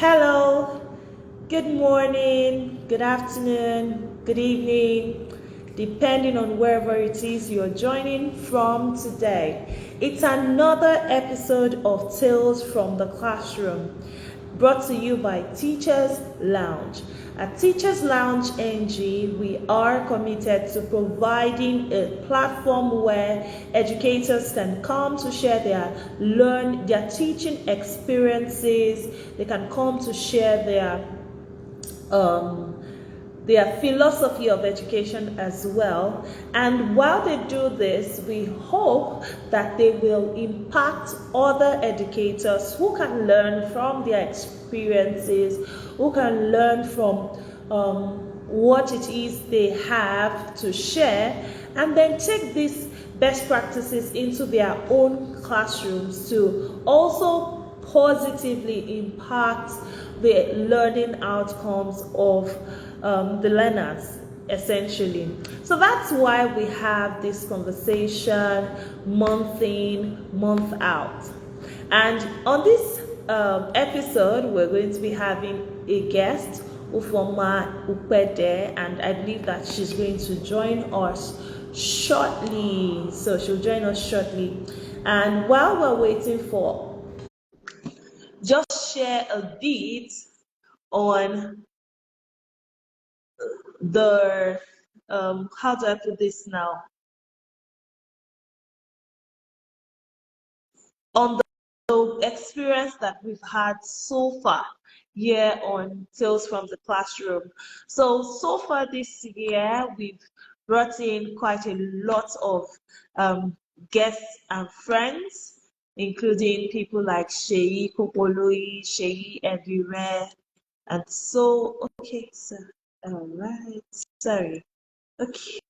Hello, good morning, good afternoon, good evening, depending on wherever it is you're joining from today. It's another episode of Tales from the Classroom, brought to you by Teachers Lounge. At Teachers Lounge NG, we are committed to providing a platform where educators can come to share their teaching experiences. They can come to share um, their philosophy of education as well. And while they do this, we hope that they will impact other educators who can learn from their experiences, who can learn from what it is they have to share, and then take these best practices into their own classrooms to also positively impact the learning outcomes of the learners, essentially. So that's why we have this conversation month in, month out. And on this episode, we're going to be having a guest, Ufuoma Ukpede, and I believe that she's going to join us shortly. So she'll join us shortly. And while we're waiting for, just share a bit on the how do I put this now? On the experience that we've had so far here on Tales from the Classroom. So far this year, we've brought in quite a lot of guests and friends, including people like Sheyi Kopoloi, Sheyi Ebire, and so, okay, sir. All right, sorry. Okay.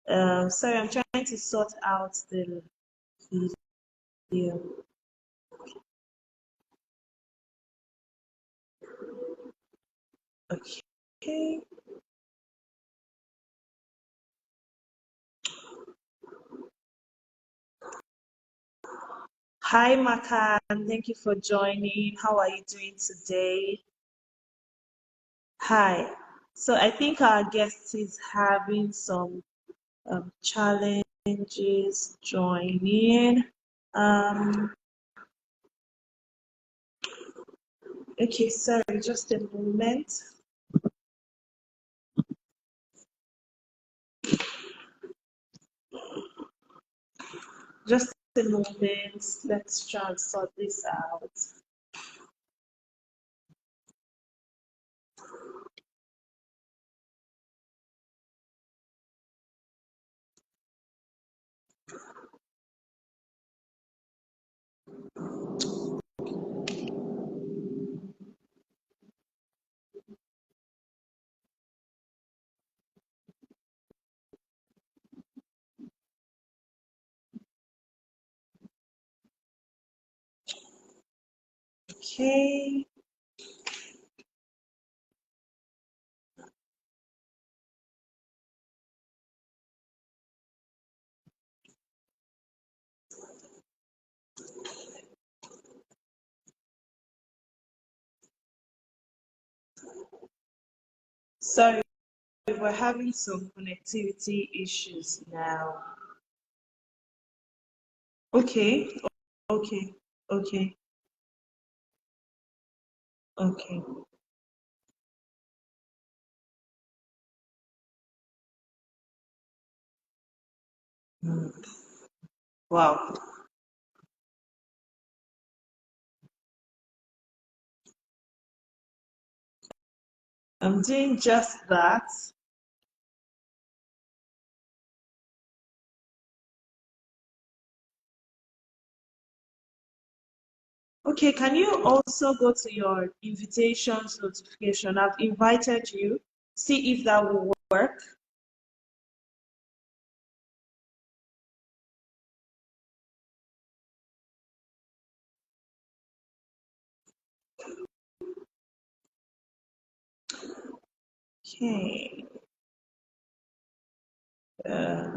Sorry, I'm trying to sort out the video. Okay. Hi, Makan. Thank you for joining. How are you doing today? Hi. So I think our guest is having some challenges joining. Um, okay, sorry, just a moment. Just a moment. Let's try and sort this out. Okay. Sorry, we're having some connectivity issues now. Okay, okay, okay, okay. Hmm. Wow. I'm doing just that. Okay, can you also go to your invitations notification? I've invited you. See if that will work. Okay. Uh,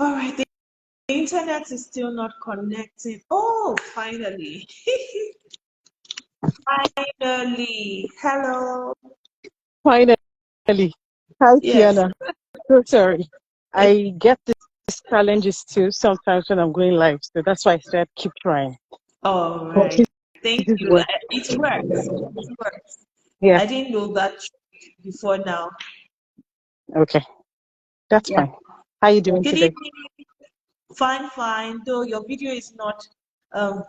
All right, the internet is still not connecting. Oh, finally. Finally. Hello. Finally. Hi, Yes. Tiana. So sorry. I get these challenges too sometimes when I'm going live. So that's why I said keep trying. All Hope right. Thank this you. works. It works. It works. Yeah. I didn't know that before now. Okay. That's Yeah. fine. How you doing Good today? evening. Fine, fine. Though your video is not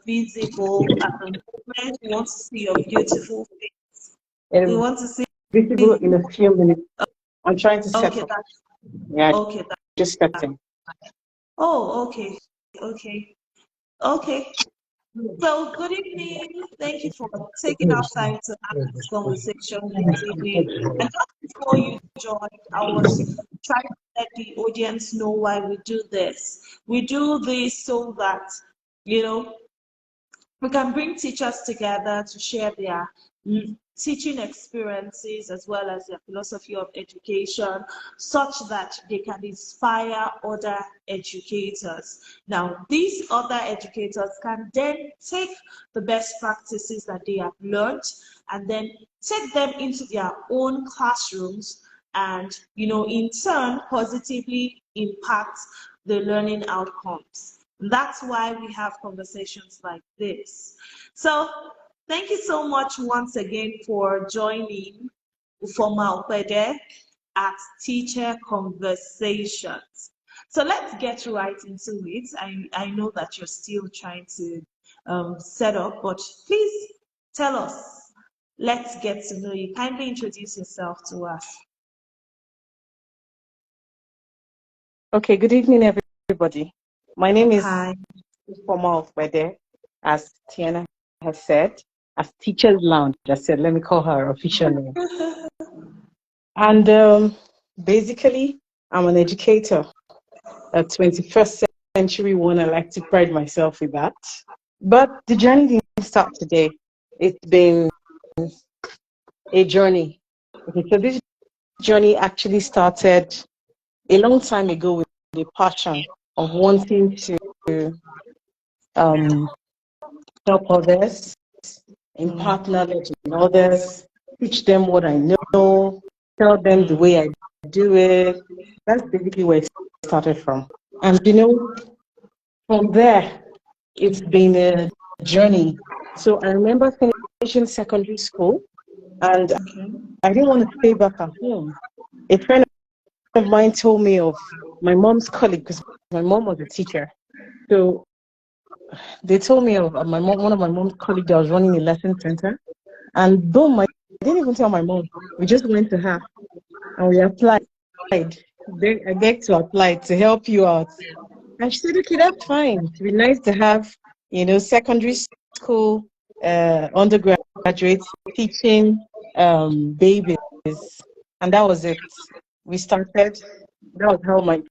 visible at the moment, we want to see your beautiful face. We Um, want to see. Visible in a few minutes. I'm trying to set Okay, up. that's Yeah, okay. just setting. Oh, okay, okay, okay. So, good evening. Thank you for taking our time to have this conversation this evening. And just before you joined, I was trying to let the audience know why we do this. We do this so that, you know, we can bring teachers together to share their teaching experiences as well as their philosophy of education, such that they can inspire other educators. Now, these other educators can then take the best practices that they have learned and then take them into their own classrooms and, in turn, positively impact the learning outcomes. That's why we have conversations like this. So thank you so much once again for joining Ufuoma Ukpede at Teacher Conversations. So let's get right into it. I know that you're still trying to set up, but please tell us. Let's get to know you. Kindly introduce yourself to us. Okay, good evening, everybody. My name is Hi. Ufuoma Ukpede, as Tiana has said, as Teacher's Lounge. I said, let me call her official name. And basically, I'm an educator, a 21st century one. I like to pride myself with that. But the journey didn't start today. It's been a journey. Okay, so this journey actually started a long time ago with the passion of wanting to um, help others, impart knowledge in others, teach them what I know, tell them the way I do it. That's basically where it started from. And from there, it's been a journey. So I remember finishing secondary school and I didn't want to stay back at home. A friend of mine told me of my mom's colleague because my mom was a teacher. So they told me of one of my mom's colleagues that was running a lesson center. And boom, I didn't even tell my mom. We just went to her and we applied. I begged to apply to help you out. And she said, okay, that's fine. It'd be nice to have, secondary school undergraduates teaching babies. And that was it. We started, that was how my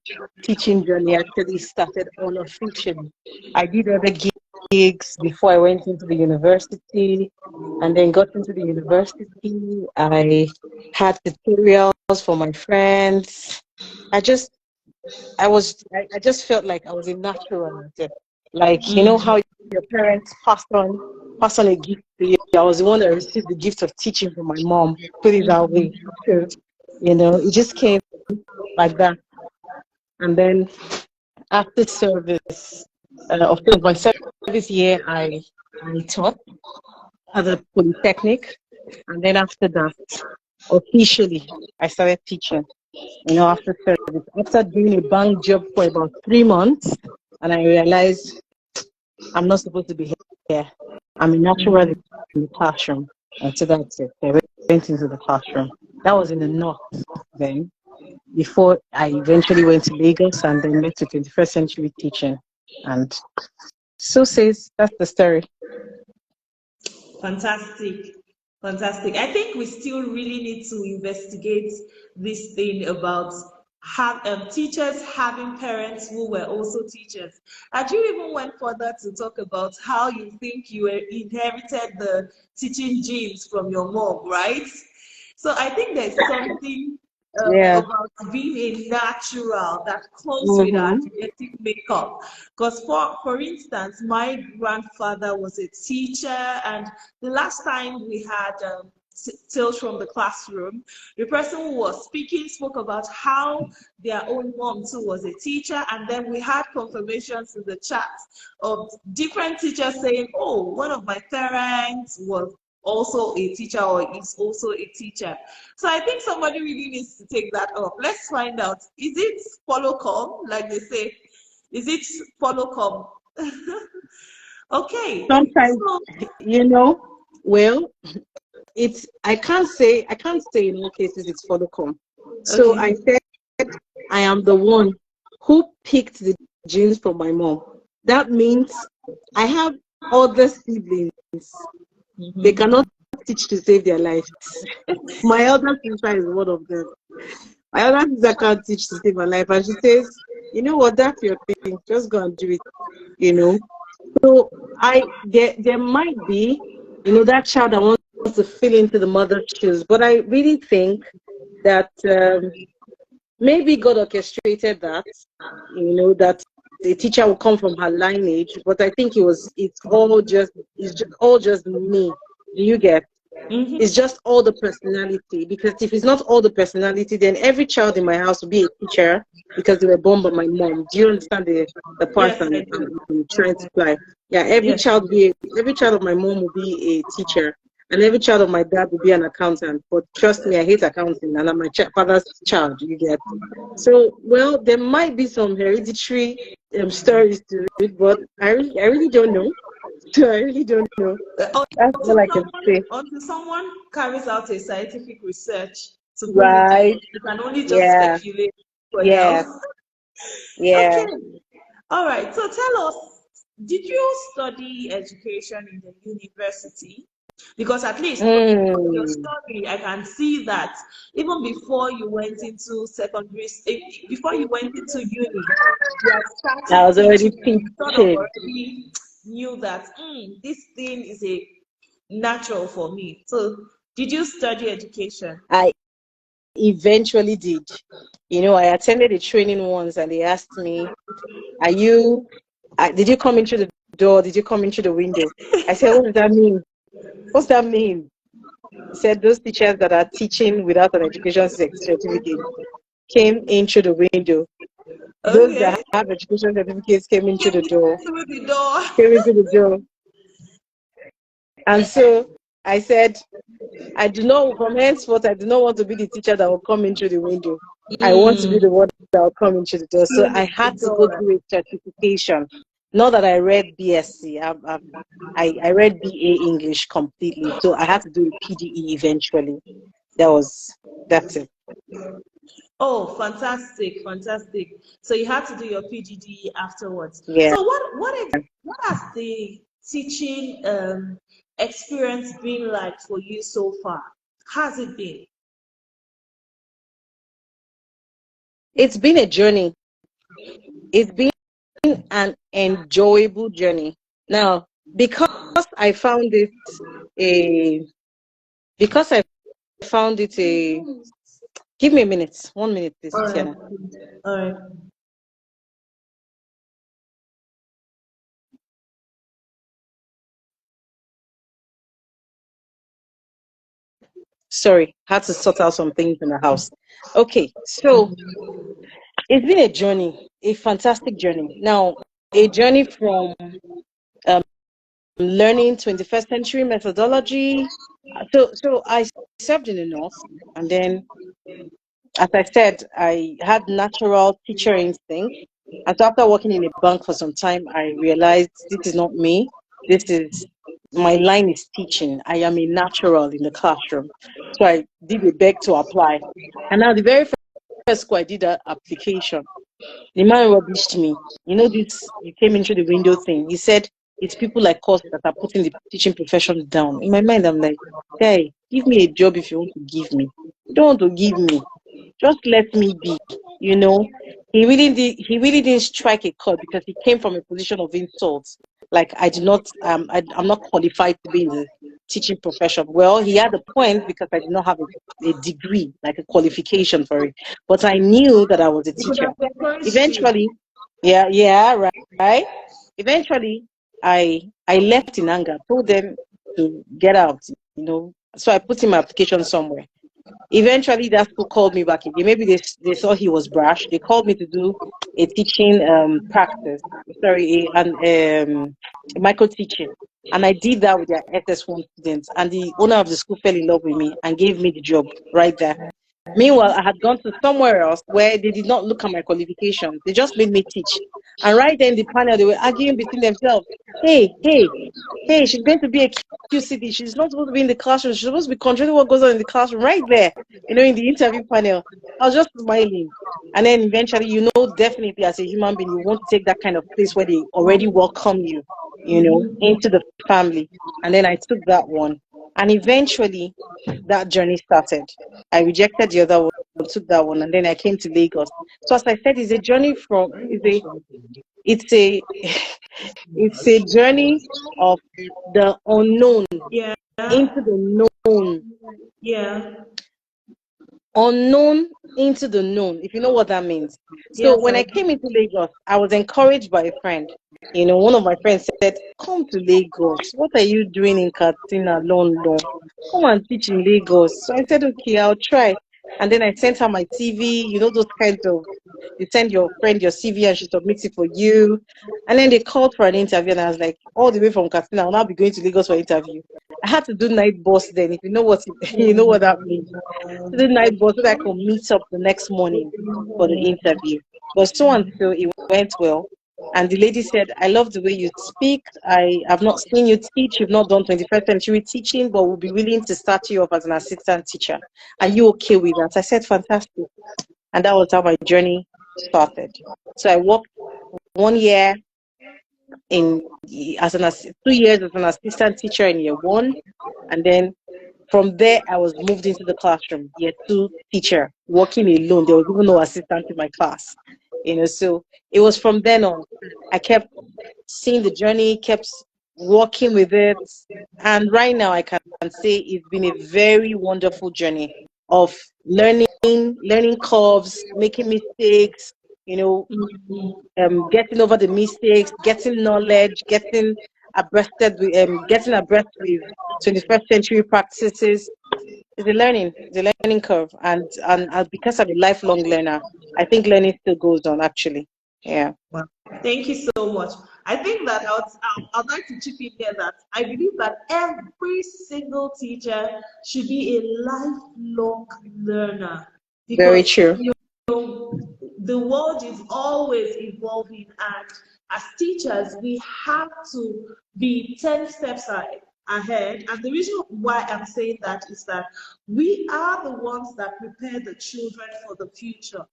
teaching journey actually started unofficially. I did other gigs before I went into the university and then got into the university. I had tutorials for my friends. I just I just felt like I was a natural at it. Like, how your parents pass on a gift to you. I was the one that received the gift of teaching from my mom, put it that way. So, it just came like that. And then after service, of course, my service year, I taught at the Polytechnic. And then after that, officially, I started teaching, after service. After doing a bank job for about 3 months, and I realized I'm not supposed to be here. I'm a natural in the classroom. And so that's it. I went into the classroom. That was in the north then, before I eventually went to Lagos and then went to 21st century teaching. And so says that's the story. Fantastic. Fantastic. I think we still really need to investigate this thing about teachers having parents who were also teachers. And you even went further to talk about how you think you inherited the teaching genes from your mom, right? So I think there's something Yeah. about being a natural that comes with our Mm-hmm. genetic makeup. Because for instance, my grandfather was a teacher, and the last time we had tales from the classroom, the person who was speaking spoke about how their own mom too was a teacher, and then we had confirmations in the chat of different teachers saying, "Oh, one of my parents was also a teacher or is also a teacher." So I think somebody really needs to take that up. Let's find out. Is it follow come, like they say? Is it follow come? Okay. Sometimes, So you know, well, it's I can't say in all cases it's for the come. So okay. I said I am the one who picked the genes from my mom. That means I have other siblings. They Mhm. cannot teach to save their lives. My elder sister is one of them. My other sister can't teach to save her life. And she says, you know what, that's your thing. Just go and do it, you know. So there might be, that child that wants to fill into the mother's shoes. But I really think that maybe God orchestrated that, that the teacher will come from her lineage. But I think it's all just me. Do you get? It's Mhm. just all the personality. Because if it's not all the personality, then every child in my house will be a teacher because they were born by my mom. Do you understand the part Yes, I I'm, do. I'm, I'm trying to Okay. apply? Yeah, every Yes. child of my mom will be a teacher, and every child of my dad will be an accountant. But trust me, I hate accounting, and I'm my father's child. You get? So, well, there might be some hereditary stories to it, but I really don't know. So I really don't know. That's all I can say. Until someone carries out a scientific research to bring it to Right. us, you can only just Yeah. speculate for Yeah. now. Yeah. Okay. All right. So tell us, did you study education in the university? Because at least from your Mm. story, I can see that even before you went into before you went into uni, you had I started was already teaching and you sort of teaching. already knew that this thing is a natural for me. So, did you study education? I eventually did. I attended a training once and they asked me, did you come into the door? Did you come into the window? I said, what does that mean? What's that mean? He said, those teachers that are teaching without an education certificate came into the window. Those that Okay. have education certificates came into the door, Through the door. came into the door. And so I said, I do not, from henceforth, I do not want to be the teacher that will come in through the window. I want to be the Mm, one that will come into the door. So through I the had to go door. through a certification. Not that I read BSc, I read BA English completely. So I had to do a PDE eventually. That's it. Oh, fantastic, fantastic. So you had to do your PGD afterwards. Yeah. So what has the teaching experience been like for you so far? Has it been? It's been a journey. It's been an enjoyable journey. Now, because I found it a, because I found it a, give me a minute, 1 minute, please, All right. Tiana. All right. Sorry, had to sort out some things in the house. Okay, so it's been a journey, a fantastic journey. Now, a journey from um, learning 21st century methodology. So I served in the north, and then, as I said, I had natural teacher instinct. And so after working in a bank for some time, I realized this is not me. This is my line is teaching. I am a natural in the classroom. So I did a beg to apply. And now the very first school I did that application, the man rubbished me. This, you came into the window thing. He said, it's people like us that are putting the teaching profession down. In my mind, I'm like, hey, give me a job if you want to give me. You don't want to give me. Just let me be. You know, he really didn't strike a chord because he came from a position of insult. Like I did not I'm not qualified to be in the teaching profession. Well, he had a point because I did not have a degree, like a qualification for it. But I knew that I was a They could teacher. have encouraged you. Eventually, yeah, right. Eventually, I left in anger, told them to get out, So I put in my application somewhere. Eventually, that school called me back again. Maybe they saw he was brash. They called me to do a teaching practice. Sorry, a micro teaching. And I did that with their SS1 students. And the owner of the school fell in love with me and gave me the job right there. Meanwhile, I had gone to somewhere else where they did not look at my qualifications. They just made me teach. And right then, the panel, they were arguing between themselves. Hey, she's going to be a QCD. She's not supposed to be in the classroom. She's supposed to be controlling what goes on in the classroom right there, in the interview panel. I was just smiling. And then eventually, definitely as a human being, you won't take that kind of place where they already welcome you, into the family. And then I took that one. And eventually, that journey started. I rejected the other one, took that one, and then I came to Lagos. So as I said, it's a journey it's a it's a journey of the unknown Yeah. into the known. Yeah. Unknown into the known, if you know what that means. So Yes, when I came into Lagos, I was encouraged by a friend. One of my friends said, "Come to Lagos. What are you doing in Katsina, London? Come and teach in Lagos." So I said, "Okay, I'll try." And then I sent her my CV, those kinds of, you send your friend your CV and she submits it for you. And then they called for an interview and I was like, all the way from Katsina, I'll now be going to Lagos for interview. I had to do night bus then, if you know what you know what that means. To the night bus so that I could meet up the next morning for the interview. But so and so it went well. And the lady said, "I love the way you speak. I have not seen you teach. You've not done 21st century teaching, but we'll be willing to start you off as an assistant teacher. Are you okay with that?" I said, "Fantastic." And that was how my journey started. So I worked 1 year in 2 years as an assistant teacher in year one. And then from there, I was moved into the classroom, year two teacher, working alone. There was even no assistant in my class, So it was from then on. I kept seeing the journey, kept working with it. And right now, I can say it's been a very wonderful journey of learning curves, making mistakes, you know, getting over the mistakes, getting knowledge, getting abreast with 21st century practices. It's a learning curve, and because I'm a lifelong learner, I think learning still goes on. Actually, yeah. Wow. Thank you so much. I think that I'd like to chip in here that I believe that every single teacher should be a lifelong learner Very because true. the world is always evolving, and as teachers, we have to be 10 steps ahead. And the reason why I'm saying that is that we are the ones that prepare the children for the future.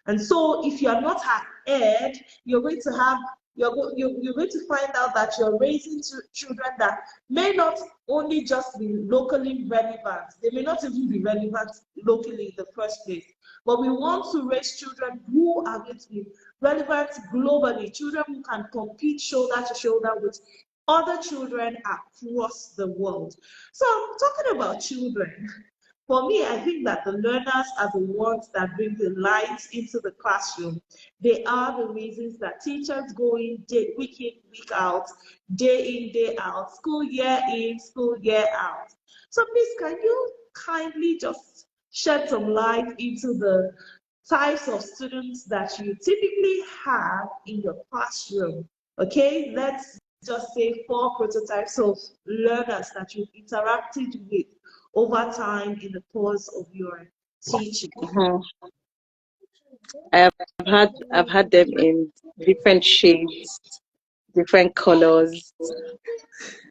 And so if you're not ahead, you're going to have you're going to find out that you're raising children that may not only just be locally relevant, they may not even be relevant locally in the first place. But we want to raise children who are going to be relevant globally, children who can compete shoulder to shoulder with other children across the world. So talking about children, for me, I think that the learners are the ones that bring the light into the classroom. They are the reasons that teachers go week in, week out, day in, day out, school year in, school year out. So please, can you kindly just shed some light into the types of students that you typically have in your classroom? Okay, let's just say 4 prototypes of learners that you've interacted with over time in the course of your teaching. Mhm. I've had them in different shades, different colors,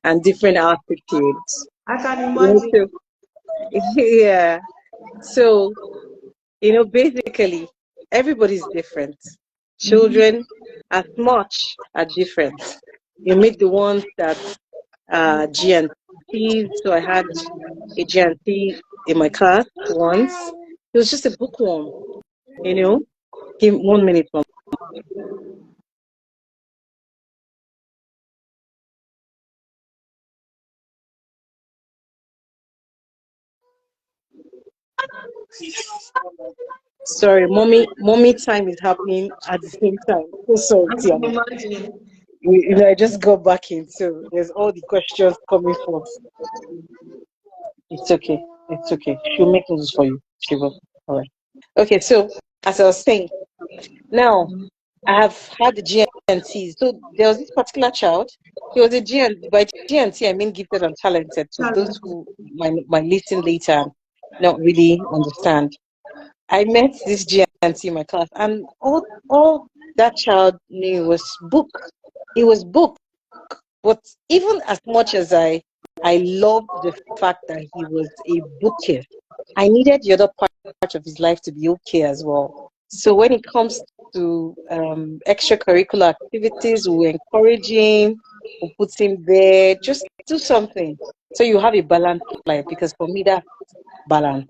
and different altitudes. I can You imagine. know, so, yeah. So basically, everybody's different. Children, as much, are different. You meet the ones that are GNTs. So I had a GNT in my class once. It was just a bookworm, you know. Give me 1 minute, Mom. Sorry, mommy time is happening at the same time. So sorry, I can Tiana. imagine. I just got back in, so there's all the questions coming forth. It's okay. It's okay. She'll make notes for you. She will. All right. Okay, so as I was saying, now I have had the GNTs. So there was this particular child. He was a GNT. By GNT, I mean gifted and talented. So those Challenge. who might listen later and not really understand. I met this GNT in my class, and all that child knew was book. It was book. But even as much as I loved the fact that he was a booker, I needed the other part of his life to be okay as well. So when it comes to extracurricular activities, we encourage him, we put him there, just do something. So you have a balanced life, because for me that's balance.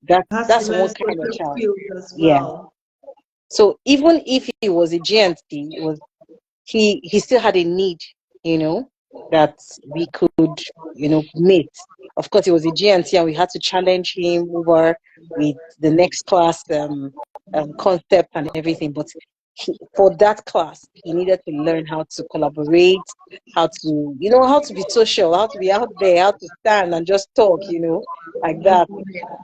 Has to That's learn one kind of social child. skills as Yeah. well. So even if he was a GNT, he still had a need, that we could, meet. Of course, he was a GNT, and we had to challenge him over with the next class concept and everything. But for that class, he needed to learn how to collaborate, how to, how to be social, how to be out there, how to stand and just talk, like that.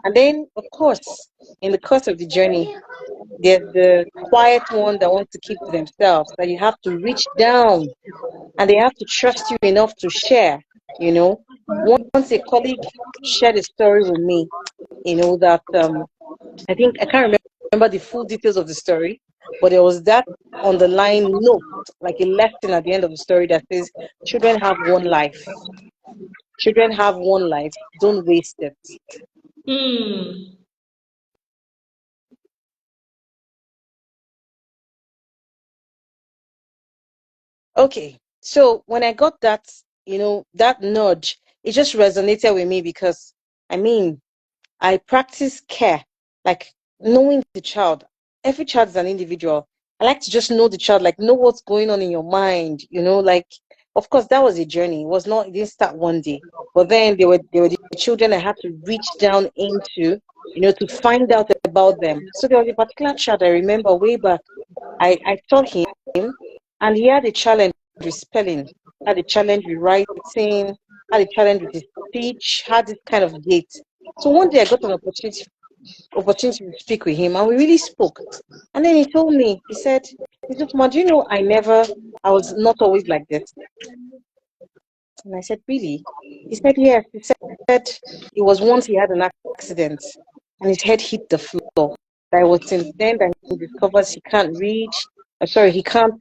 And then, of course, in the course of the journey, there's the quiet one that wants to keep to themselves, that you have to reach down and they have to trust you enough to share. You know, once a colleague shared a story with me, that I think I can't remember the full details of the story, but there was that underlying note, like a lesson at the end of the story that says, children have one life. Children have one life. Don't waste it. Hmm. Okay. So when I got that, that nudge, it just resonated with me because, I mean, I practice care, like knowing the child. Every child is an individual. I like to just know the child, like know what's going on in your mind, like, of course that was a journey. It didn't start one day. But then they were the children I had to reach down into, to find out about them. So there was a particular child I remember way back. I taught him, and he had a challenge with spelling, had a challenge with writing, had a challenge with his speech, had this kind of gait. So one day I got an opportunity to speak with him, and we really spoke. And then he told me, he said, "Ma, do you know I was not always like this?" And I said, "Really?" He said, "Yes." He said it was once he had an accident and his head hit the floor. That was since then that he discovers he can't read. I'm sorry, he can't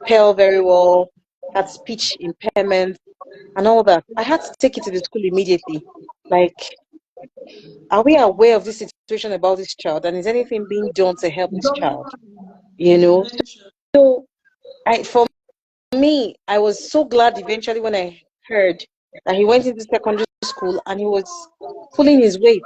spell very well, had speech impairment and all that. I had to take it to the school immediately. Like, are we aware of this situation about this child, and is anything being done to help this child? You know, Intervention. so for me, I was so glad eventually when I heard that he went into secondary school and he was pulling his weight.